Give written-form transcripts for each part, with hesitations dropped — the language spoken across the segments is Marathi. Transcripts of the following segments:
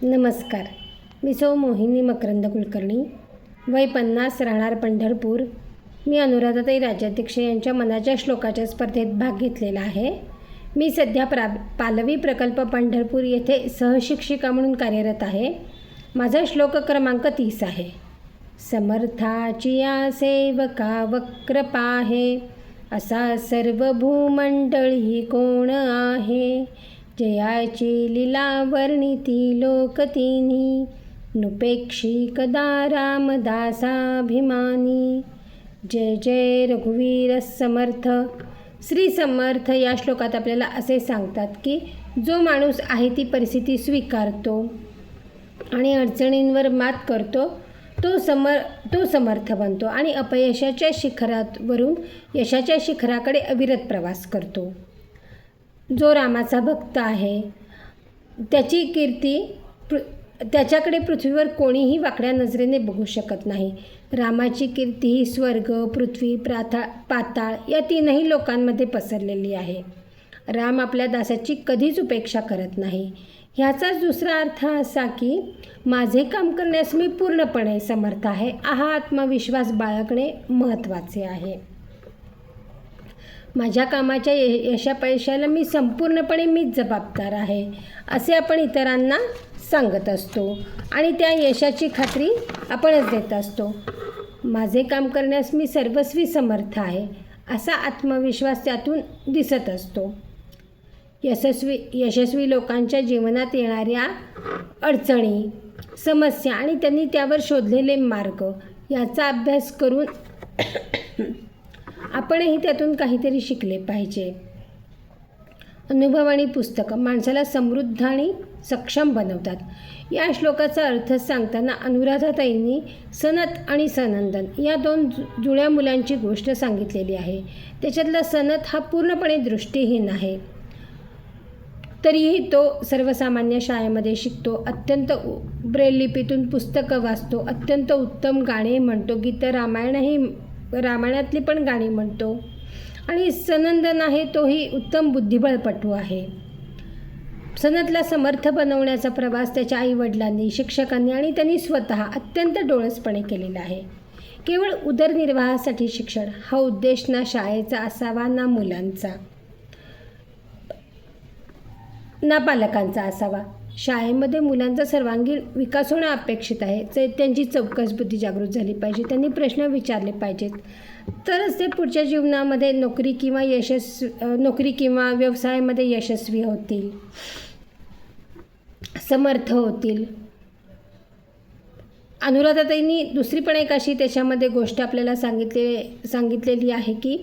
नमस्कार. मी सौ मोहिनी मकरंद कुलकर्णी, वय 50, राहणार पंढरपूर. मी अनुराधाताई राज्याध्यक्ष यांच्या मनाच्या श्लोकाच्या स्पर्धेत भाग घेतलेला आहे. मी सध्या पालवी प्रकल्प पंढरपूर येथे सहशिक्षिका म्हणून कार्यरत आहे. माझा श्लोक क्रमांक 30 आहे. समर्थाची या सेवका वक्र पाहे, असा सर्व भूमंडळी कोण आहे. जयाची लीला वर्णिती लोकतिनी, नुपेक्षी कदा रामदासाभिमानी. जय जय रघुवीर समर्थ. श्री समर्थ या श्लोकात आपल्याला असे सांगतात की जो माणूस आहे ती परिस्थिती स्वीकारतो आणि अडचणींवर मात करतो तो समर्थ बनतो आणि अपयशाच्या शिखरावरून यशाच्या शिखराकडे अविरत प्रवास करतो. जो रामाचा भक्त आहे त्याची कीर्ती त्याच्याकडे पृथ्वीवर कोणीही वाकड्या नजरेने बघू शकत नाही. रामाची कीर्ती ही स्वर्ग, पृथ्वी, पाताळ या तीनही लोकांमध्ये पसरलेली आहे. राम आपल्या दासाची कधीच उपेक्षा करत नाही. ह्याचाच दुसरा अर्थ असा की माझे काम करण्यास मी पूर्णपणे समर्थ आहे. हा आत्मविश्वास बाळगणे महत्त्वाचे आहे. माझ्या कामाच्या यशापयशाला मी संपूर्णपणे मीच जबाबदार आहे असे आपण इतरांना सांगत असतो आणि त्या यशाची खात्री आपणच देत असतो. माझे काम करण्यास मी सर्वस्वी समर्थ आहे असा आत्मविश्वास त्यातून दिसत असतो. यशस्वी लोकांच्या जीवनात येणाऱ्या अडचणी, समस्या आणि त्यांनी त्यावर शोधलेले मार्ग याचा अभ्यास करून आपणही त्यातून काहीतरी शिकले पाहिजे. अनुभव आणि पुस्तकं माणसाला समृद्ध आणि सक्षम बनवतात. या श्लोकाचा अर्थ सांगताना अनुराधाताईंनी सनत आणि सनंदन या दोन जुळ्या मुलांची गोष्ट सांगितलेली आहे. त्याच्यातला सनत हा पूर्णपणे दृष्टीहीन आहे, तरीही तो सर्वसामान्य शाळेमध्ये शिकतो, अत्यंत ब्रेल लिपीतून पुस्तकं वाचतो, अत्यंत उत्तम गाणे म्हणतो, रामायणातली पण गाणी म्हणतो. आणि सनंदन आहे तोही उत्तम बुद्धिबळपटू आहे. सनतला समर्थ बनवण्याचा प्रवास त्याच्या आईवडिलांनी, शिक्षकांनी आणि त्यांनी स्वतः अत्यंत डोळसपणे केलेला आहे. केवळ उदरनिर्वाहासाठी शिक्षण हा उद्देश ना शाळेचा असावा, ना मुलांचा, ना पालकांचा असावा. शाळेमध्ये मुलांचा सर्वांगीण विकास होणं अपेक्षित आहे. त्यांची चौकस बुद्धी जागृत झाली पाहिजे, त्यांनी प्रश्न विचारले पाहिजेत, तरच ते पुढच्या जीवनामध्ये नोकरी किंवा व्यवसायामध्ये यशस्वी होतील, समर्थ होतील. अनुराधाताईंनी दुसरी पण एक अशी त्याच्यामध्ये गोष्ट आपल्याला सांगितलेली आहे की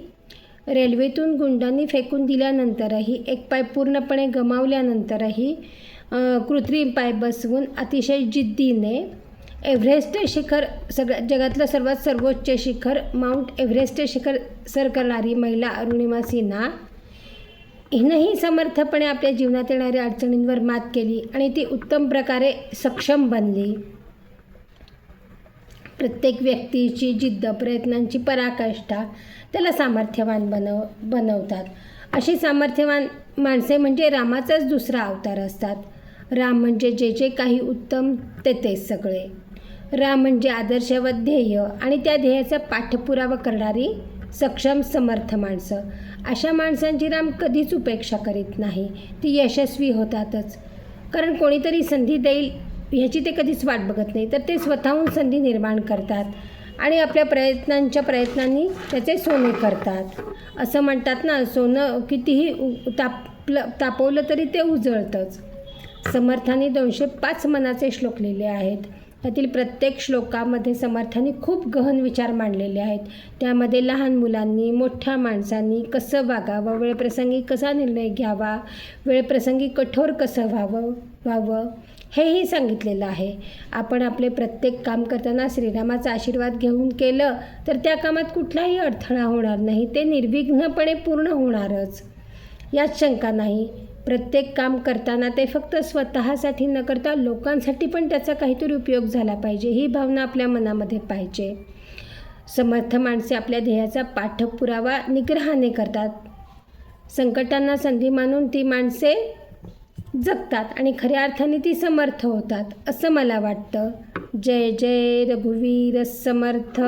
रेल्वेतून गुंडांनी फेकून दिल्यानंतरही, एक पाय पूर्णपणे गमावल्यानंतरही कृत्रिम पाय बसवून अतिशय जिद्दीने एव्हरेस्ट शिखर, जगातलं सर्वात सर्वोच्च शिखर माउंट एव्हरेस्ट शिखर सर करणारी महिला अरुणिमा सिन्हा हिनंही समर्थपणे आपल्या जीवनात येणाऱ्या अडचणींवर मात केली आणि ती उत्तम प्रकारे सक्षम बनली. प्रत्येक व्यक्तीची जिद्द, प्रयत्नांची पराकाष्ठा त्याला सामर्थ्यवान बनवतात. अशी सामर्थ्यवान माणसे म्हणजे रामाचाच दुसरा अवतार असतात. राम म्हणजे जे जे काही उत्तम तेच सगळे. राम म्हणजे आदर्श व ध्येय आणि त्या ध्येयाचा पाठपुरावा करणारी सक्षम समर्थ माणसं. अशा माणसांची राम कधीच उपेक्षा करीत नाही. ती यशस्वी होतातच, कारण कोणीतरी संधी देईल ह्याची ते कधीच वाट बघत नाही, तर ते स्वतःहून संधी निर्माण करतात आणि आपल्या प्रयत्नांनी त्याचे सोने करतात. असं म्हणतात ना, सोनं कितीही तापवलं तरी ते उजळतंच. समर्थांनी 205 मनाचे श्लोक लिहिले आहेत. त्यातील प्रत्येक श्लोकामध्ये समर्थांनी खूप गहन विचार मांडलेले आहेत. त्यामध्ये लहान मुलांनी, मोठ्या माणसांनी कसं वागावं, वेळप्रसंगी कसा निर्णय घ्यावा, वेळप्रसंगी कठोर कसं व्हावं हेही सांगितलेलं आहे. आपण आपले प्रत्येक काम करताना श्रीरामाचा आशीर्वाद घेऊन केलं तर त्या कामात कुठलाही अडथळा होणार नाही, ते निर्विघ्नपणे पूर्ण होणारच, यात शंका नाही. प्रत्येक काम करताना ते फक्त स्वतःसाठी न करता लोकांसाठी पण त्याचा काहीतरी उपयोग झाला पाहिजे, ही भावना आपल्या मनामध्ये पाहिजे. समर्थ माणसे आपल्या ध्येयाचा पाठपुरावा निग्रहाने करतात. संकटांना संधी मानून ती माणसे जगतात आणि खऱ्या अर्थाने ती समर्थ होतात असं मला वाटतं. जय जय रघुवीर समर्थ.